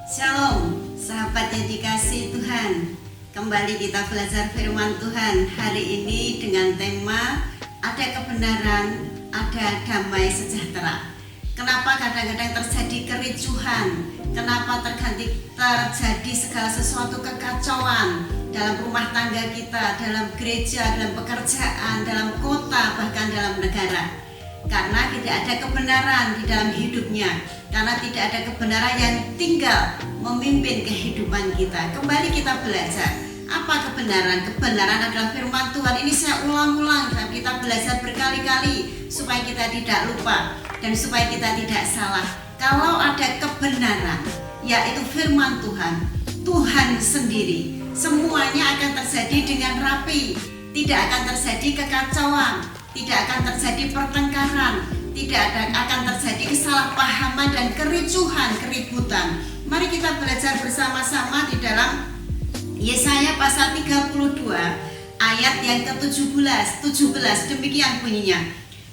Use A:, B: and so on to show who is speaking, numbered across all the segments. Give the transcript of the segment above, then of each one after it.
A: Shalom, sahabat yang dikasihi Tuhan. Kembali kita belajar firman Tuhan hari ini dengan tema ada kebenaran, ada damai sejahtera. Kenapa kadang-kadang terjadi kericuhan? Kenapa terjadi segala sesuatu kekacauan dalam rumah tangga kita, dalam gereja, dalam pekerjaan, dalam kota, bahkan dalam negara? Karena tidak ada kebenaran di dalam hidupnya, karena tidak ada kebenaran yang tinggal memimpin kehidupan kita. Kembali kita belajar apa kebenaran. Kebenaran adalah firman Tuhan. Ini saya ulang-ulang dan kita belajar berkali-kali supaya kita tidak lupa dan supaya kita tidak salah. Kalau ada kebenaran, yaitu firman Tuhan, Tuhan sendiri, semuanya akan terjadi dengan rapi. Tidak akan terjadi kekacauan, tidak akan terjadi pertengkaran, tidak akan terjadi kesalahpahaman dan kericuhan, keributan. Mari kita belajar bersama-sama di dalam Yesaya pasal 32 ayat yang ke-17. Demikian bunyinya.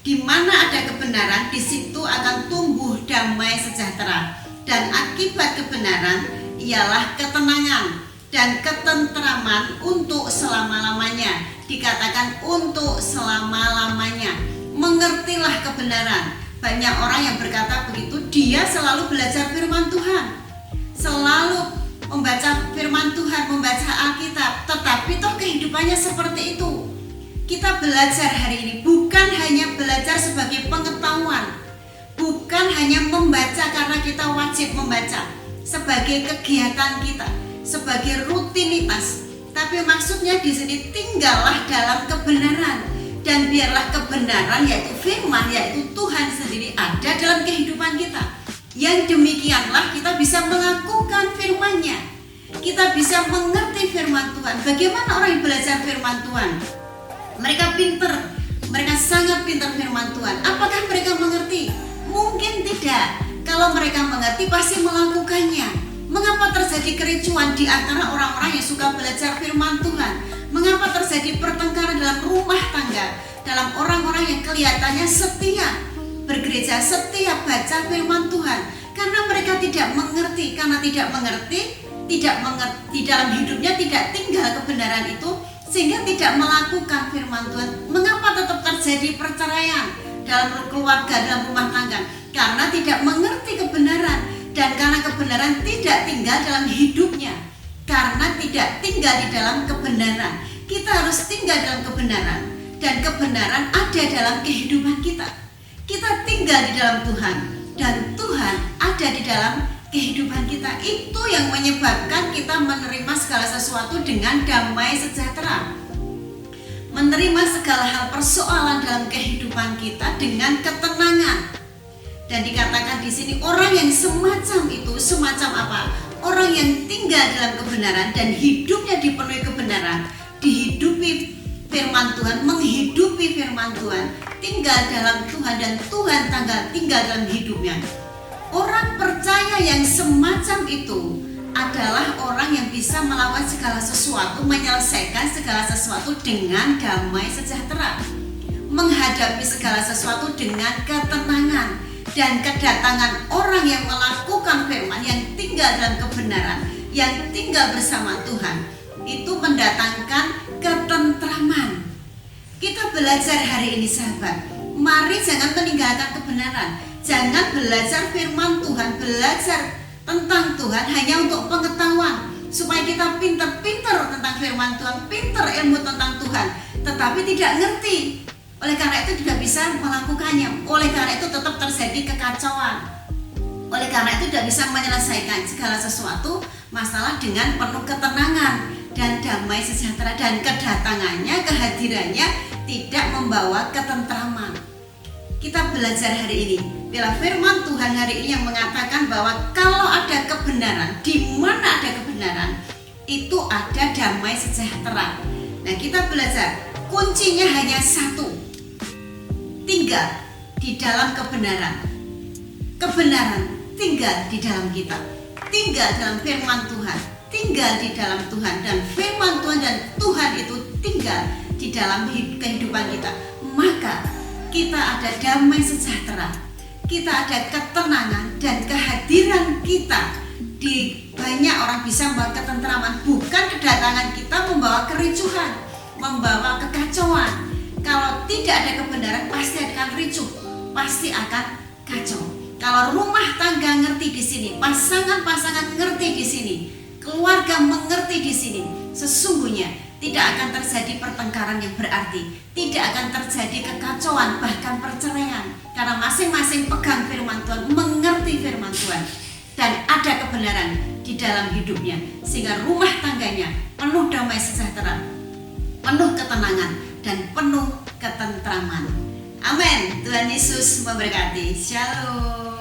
A: Di mana ada kebenaran, di situ akan tumbuh damai sejahtera, dan akibat kebenaran ialah ketenangan dan ketentraman untuk selama-lamanya. Dikatakan untuk selama-lamanya. Mengertilah kebenaran. Banyak orang yang berkata begitu, dia selalu belajar firman Tuhan, selalu membaca firman Tuhan, membaca Alkitab, tetapi toh kehidupannya seperti itu. Kita belajar hari ini bukan hanya belajar sebagai pengetahuan, bukan hanya membaca karena kita wajib membaca sebagai kegiatan kita, sebagai rutinitas, tapi maksudnya di sini tinggallah dalam kebenaran. Dan biarlah kebenaran, yaitu firman, yaitu Tuhan sendiri ada dalam kehidupan kita. Yang demikianlah kita bisa melakukan firman-Nya. Kita bisa mengerti firman Tuhan. Bagaimana orang yang belajar firman Tuhan? Mereka pintar, mereka sangat pintar firman Tuhan. Apakah mereka mengerti? Mungkin tidak. Kalau mereka mengerti pasti melakukannya. Mengapa terjadi kericuan di antara orang-orang yang suka belajar firman Tuhan? Mengapa terjadi pertengkaran dalam rumah tangga, dalam orang-orang yang kelihatannya setia bergereja, setia baca firman Tuhan? Karena mereka tidak mengerti. Karena tidak mengerti di dalam hidupnya tidak tinggal kebenaran itu, sehingga tidak melakukan firman Tuhan. Mengapa tetap terjadi perceraian dalam keluarga, dalam rumah tangga? Karena tidak mengerti kebenaran, dan karena kebenaran tidak tinggal dalam hidupnya. Karena tidak tinggal di dalam kebenaran. Kita harus tinggal dalam kebenaran, dan kebenaran ada dalam kehidupan kita. Kita tinggal di dalam Tuhan, dan Tuhan ada di dalam kehidupan kita. Itu yang menyebabkan kita menerima segala sesuatu dengan damai sejahtera, menerima segala hal persoalan dalam kehidupan kita dengan ketenangan. Dan dikatakan di sini orang yang semacam itu, semacam apa? Orang yang tinggal dalam kebenaran dan hidupnya dipenuhi kebenaran, dihidupi firman Tuhan, menghidupi firman Tuhan, tinggal dalam Tuhan dan Tuhan tinggal dalam hidupnya. Orang percaya yang semacam itu adalah orang yang bisa melakukan segala sesuatu, menyelesaikan segala sesuatu dengan damai sejahtera, menghadapi segala sesuatu dengan ketenangan. Dan kedatangan orang yang melakukan firman, yang tinggal dalam kebenaran, yang tinggal bersama Tuhan, itu mendatangkan ketentraman. Kita belajar hari ini sahabat, mari jangan meninggalkan kebenaran. Jangan belajar firman Tuhan, belajar tentang Tuhan hanya untuk pengetahuan, supaya kita pintar-pintar tentang firman Tuhan, pintar ilmu tentang Tuhan, tetapi tidak ngerti. Oleh karena itu tidak bisa melakukannya. Oleh karena itu tetap terjadi kekacauan. Oleh karena itu tidak bisa menyelesaikan segala sesuatu masalah dengan penuh ketenangan dan damai sejahtera. Dan kedatangannya, kehadirannya tidak membawa ketentraman. Kita belajar hari ini, bila firman Tuhan hari ini yang mengatakan bahwa kalau ada kebenaran, di mana ada kebenaran, itu ada damai sejahtera. Nah, kita belajar, kuncinya hanya satu. Tinggal di dalam kebenaran. Kebenaran tinggal di dalam kita, tinggal dalam firman Tuhan, tinggal di dalam Tuhan, dan firman Tuhan dan Tuhan itu tinggal di dalam kehidupan kita. Maka kita ada damai sejahtera, kita ada ketenangan, dan kehadiran kita di bisa membawa ketentraman. Bukan kedatangan kita membawa kericuhan, membawa kekacauan. Kalau tidak ada kebenaran pasti akan ricuh, pasti akan kacau. Kalau rumah tangga ngerti di sini, pasangan-pasangan ngerti di sini, keluarga mengerti di sini, sesungguhnya tidak akan terjadi pertengkaran yang berarti, tidak akan terjadi kekacauan, bahkan perceraian, karena masing-masing pegang firman Tuhan, mengerti firman Tuhan, dan ada kebenaran di dalam hidupnya, sehingga rumah tangganya penuh damai sejahtera, penuh ketenangan, dan penuh ketentraman. Amin. Tuhan Yesus memberkati. Shalom.